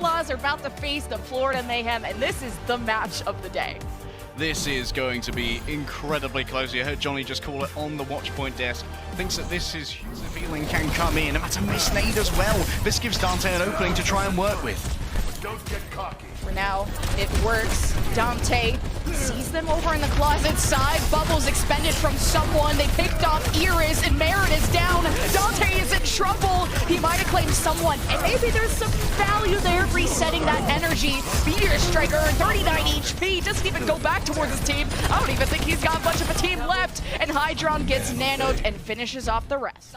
Outlaws are about to face the Florida Mayhem, and this is the match of the day. This is going to be incredibly close. You heard Johnny just call it on the watch point desk. Thinks that this is the feeling can come in. That's a miss nade as well. This gives Dante an opening to try and work with. Don't get cocky. For now, it works. Dante sees them over in the closet side. Bubbles expended from someone. They picked off Iris, and Merritt is down. Dante is in trouble. He might have claimed someone, and maybe there's some value there resetting that energy. Meteor Striker, 39 HP, doesn't even go back towards his team. I don't even think he's got much of a team left. And Hydron gets nanoed and finishes off the rest.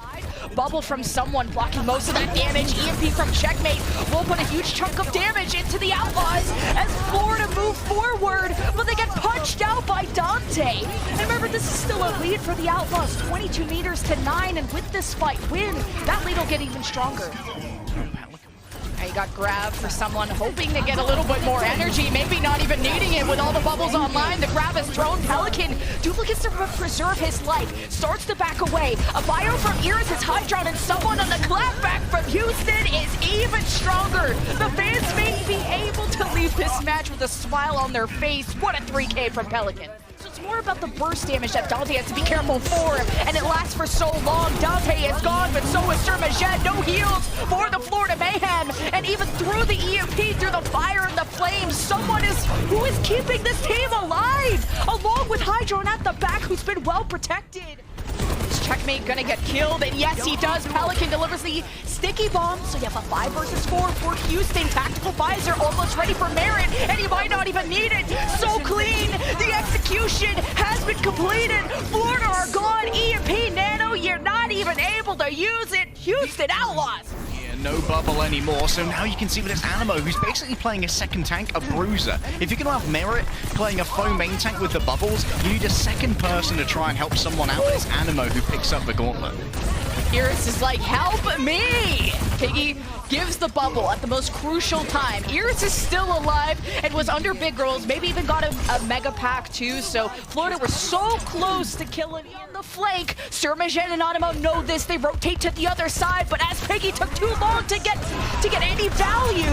Bubble from someone blocking most of that damage. EMP from Checkmate will put a huge chunk of damage into the Outlaws as Florida move forward, but they get punched out by Dante. And remember, this is still a lead for the Outlaws, 22 meters to 9, and with this fight win, that lead will get even stronger. He got grabbed for someone hoping to get a little bit more energy, maybe not even needing it with all the bubbles online. The grab is thrown. Pelican duplicates to preserve his life, starts to back away. A bio from Iris is Hydron, and someone on the clapback from Houston is even stronger. The fans may be able to leave this match with a smile on their face. What a 3K from Pelican. So it's more about the burst damage that Dante has to be careful for, and it lasts for so long. Dante is gone, but so is Surmajet. No heals for the Florida Mayhem, and even through the EMP, through the fire and the flames, someone who is keeping this team alive, along with Hydron at the back, who's been well protected. Is Checkmate gonna get killed? And yes, he does. Pelican delivers the sticky bomb, so you have a 5 versus 4 for Houston. Tactical visor almost ready for Merritt, and he might not even need it. So clean, the execution has been completed. Florida are gone. EMP Nano, you're not even able to use it. Houston Outlaws. No bubble anymore, so now you can see that it's Animo who's basically playing a second tank, a bruiser. If you're going to have Merritt playing a foe main tank with the bubbles, you need a second person to try and help someone out. It's Animo who picks up the gauntlet. Iris is like, help me! Piggy gives the bubble at the most crucial time. Iris is still alive and was under big rolls, maybe even got a mega pack too, so Florida were so close to killing on the flank. Surmajet and Animo know this, they rotate to the other side, but as Piggy took too long to get any value,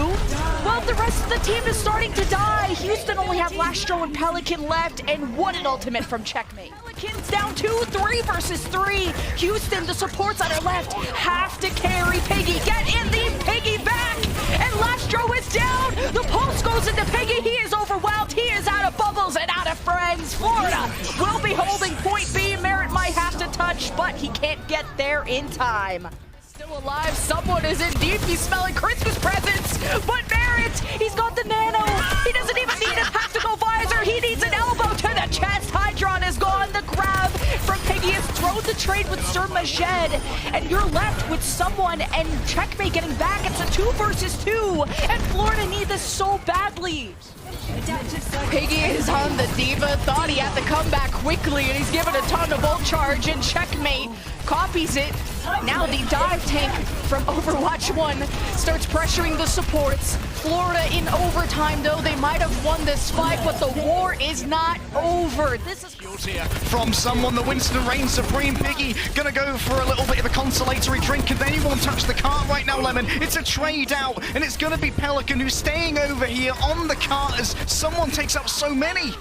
well, the rest of the team is starting to die. Houston only have Lastro and Pelican left, and what an ultimate from Checkmate. Pelican's down 2-3 versus 3. Houston, the supports on our left, have to carry Piggy. Get in the Piggy back, and Lastro is down. The pulse goes into Piggy. He is overwhelmed. He is out of bubbles and out of friends. Florida will be holding point B. Merritt might have to touch, but he can't get there in time. Still alive. Someone is in deep. He's smelling Christmas presents, but Merritt, he's got the nano. He doesn't even need a tactical visor. He needs an elbow to the chest. Hydron is gone. The grab from Piggy has thrown the trade with Surmajet, and you're left with someone and Checkmate getting back. It's a 2 versus 2, and Florida need this so badly. Piggy is on the diva, thought he had to come back quickly, and he's given a ton of ult charge, and Checkmate copies it. Now the dive tank from Overwatch 1 starts pressuring the supports. Florida in overtime, though. They might have won this fight, but the war is not over. This is Here from someone, the Winston reigns supreme. Piggy gonna go for a little bit of a consolatory drink, and then he won't touch the cart right now, Lemon. It's a trade out, and it's gonna be Pelican who's staying over here on the cart as someone takes up so many.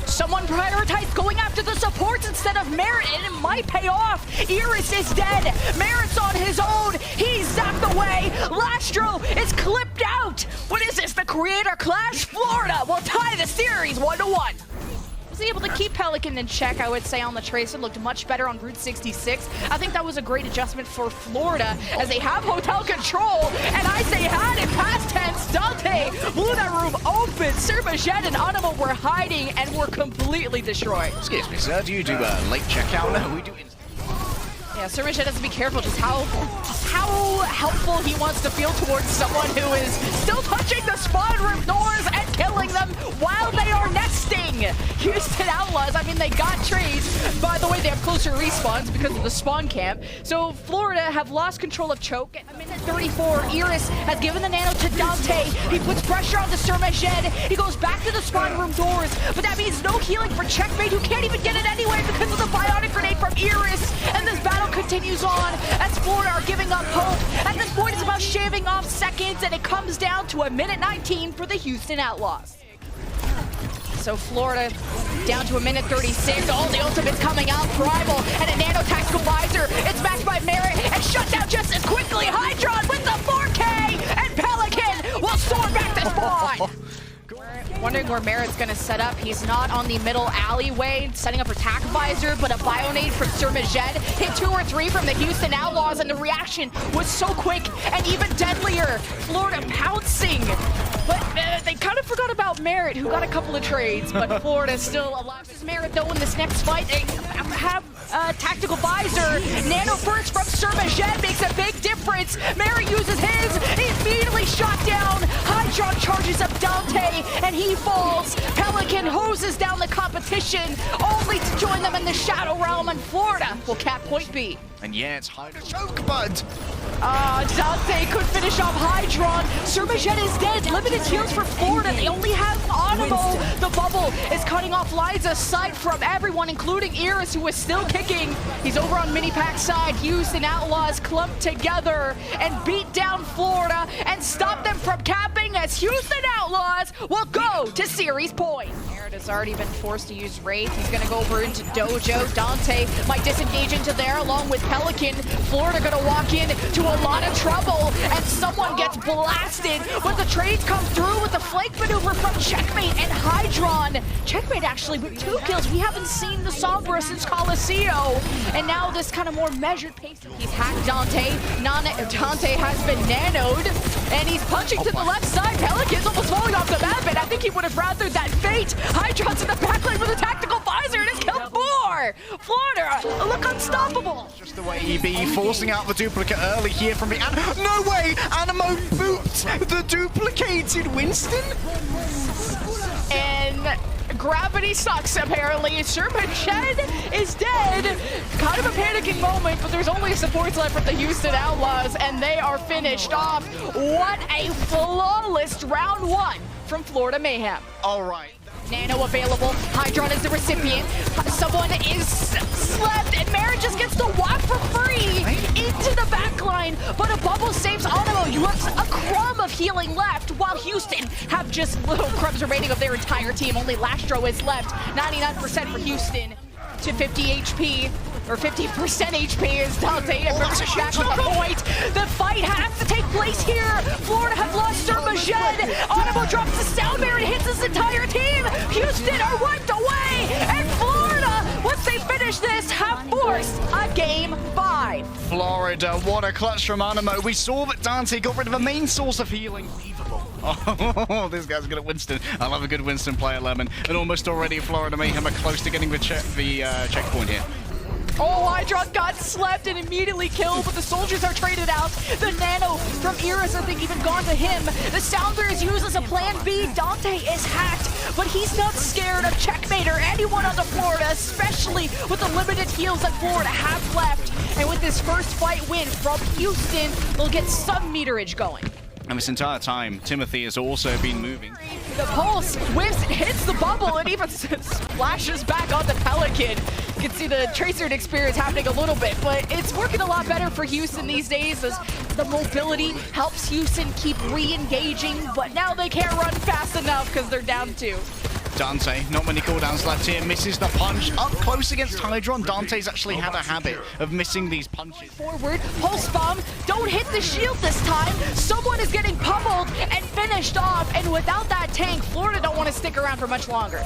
someone prioritized going after the supports instead of Merritt, and it might pay off. Iris is dead. Merritt's on his own. He's zapped away. Lastro is clipped out. What is this, the Creator Clash? Florida will tie the series 1-1. Was able to keep Pelican in check, I would say, on the Tracer. Looked much better on Route 66. I think that was a great adjustment for Florida as they have hotel control. And I say had in past tense. Dante blew that room open. Surmajet and Animo were hiding and were completely destroyed. Excuse me, sir. Do you do a late checkout? No, we do instant. Yeah, Surmajet has to be careful just how helpful he wants to feel towards someone who is still touching the spawn room doors and killing them while they are nesting. Houston Outlaws, I mean, they got trades. By the way, they have closer respawns because of the spawn camp. So Florida have lost control of Choke. At a minute 34, Iris has given the nano to Dante. He puts pressure on the Surmajet. He goes back to the spawn room doors, but that means no healing for Checkmate, who can't even get it anyway because of the bionic grenade from Iris. And this battle continues. continues on as Florida are giving up hope. At this point, it's about shaving off seconds, and it comes down to a minute 19 for the Houston Outlaws. So Florida down to a minute 36. All the ultimates coming out. Primal and a nano tactical visor. It's matched by Merit and shut down just as quickly. Hydron with the 4K, and Pelican will soar back to spawn. Wondering where Merit's gonna set up. He's not on the middle alleyway, setting up attack visor, but a bionade from Surmajed hit 2 or 3 from the Houston Outlaws, and the reaction was so quick and even deadlier. Florida pouncing, but they kind of forgot about Merit, who got a couple of trades, but Florida still alive. This is Merit, though, in this next fight. They have tactical visor. Nano burst from Surmajed makes a big difference. Merit uses his, immediately shot down. Hydron charges up Dante, and he falls. Pelican hoses down the competition, only to join them in the Shadow Realm, and Florida will cap point B. And yeah, it's Hydron choke bud. Dante could finish off Hydron. Surmajed is dead. Limited heals for Florida. They only have Audible. The bubble is cutting off Liza's sight from everyone, including Iris, who is still kicking. He's over on Minipack's side. Houston Outlaws clumped together and beat down Florida and stop them from capping, as Houston Outlaws will go to series point. Merit has already been forced to use Wraith. He's gonna go over into Dojo. Dante might disengage into there along with Pelican. Florida gonna walk in to a lot of trouble, and someone gets blasted, but the trades come through with the flank maneuver from Checkmate and Hydron. Checkmate actually with 2 kills. We haven't seen the Sombra since COLOSSEO, and now this kind of more measured pace. He's hacked Dante. Dante has been nanoed, and he's punching to the left side. Pelican's almost falling off the map, and I think he would have rathered that fate. Hydron's in the backline with a tactical visor, and it's killed 4. Florida look unstoppable. Just the way he be, forcing out the duplicate early here from the no way! Animo boots the duplicated Winston? And gravity sucks, apparently. Surmajed is dead. Kind of a panicking moment, but there's only supports left from the Houston Outlaws, and they are finished off. What a flawless round 1 from Florida Mayhem. All right. Nano available. Hydron is the recipient. Someone is slept, and Merit just gets to walk for free into the backline, but a bubble saves Animo. You have a crumb of healing left, while Houston have just little crumbs remaining of their entire team. Only Lastro is left. 99% for Houston to 50 HP. Or 50% HP is Dante back on the point. The fight has to take place here. Florida have lost Surmajed. Audible drops the sound barrier and hits his entire team. Houston are wiped away. And Florida, once they finish this, have forced a game 5. Florida, what a clutch from Animo. We saw that Dante got rid of a main source of healing. Oh, this guy's good at Winston. I love a good Winston player, Lemon. And almost already Florida Mayhem are close to getting the checkpoint here. Oh, Hydron got slept and immediately killed, but the soldiers are traded out. The nano from Iris, I think, even gone to him. The sounder is used as a plan B. Dante is hacked, but he's not scared of Checkmate or anyone on the Florida, especially with the limited heals that Florida have left. And with this first fight win from Houston, they'll get some meterage going. And this entire time, Timothy has also been moving. The pulse whips, hits the bubble, and even splashes back on the Pelican. You can see the Tracer experience happening a little bit, but it's working a lot better for Houston these days as the mobility helps Houston keep re-engaging, but now they can't run fast enough because they're down 2. Dante, not many cooldowns left here, misses the punch. Up close against Hydron, Dante's actually had a habit of missing these punches. Forward, pulse bomb, don't hit the shield this time. Someone is getting pummeled and finished off, and without that tank, Florida don't want to stick around for much longer.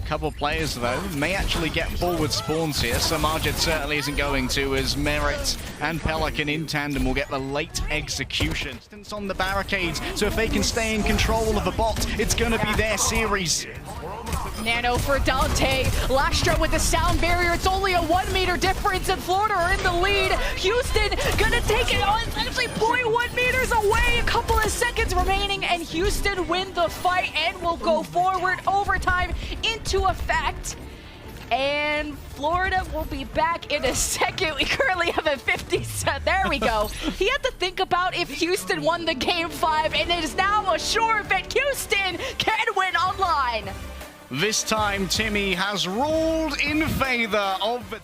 Couple players, though, may actually get forward spawns here. Samajid certainly isn't going to, as Merit and Pelican in tandem will get the late execution. Distance on the barricades, so if they can stay in control of the bot, it's going to be their series. Nano for Dante. Lastro with the sound barrier. It's only a 1 meter difference, and Florida are in the lead. Houston gonna take it on. It's actually 0.1 meters away. A couple of seconds remaining, and Houston win the fight and will go forward. Overtime into effect. And Florida will be back in a second. We currently have a 50 set. There we go. He had to think about if Houston won the game 5, and it is now a sure bet Houston can win online. This time, Timmy has ruled in favor of the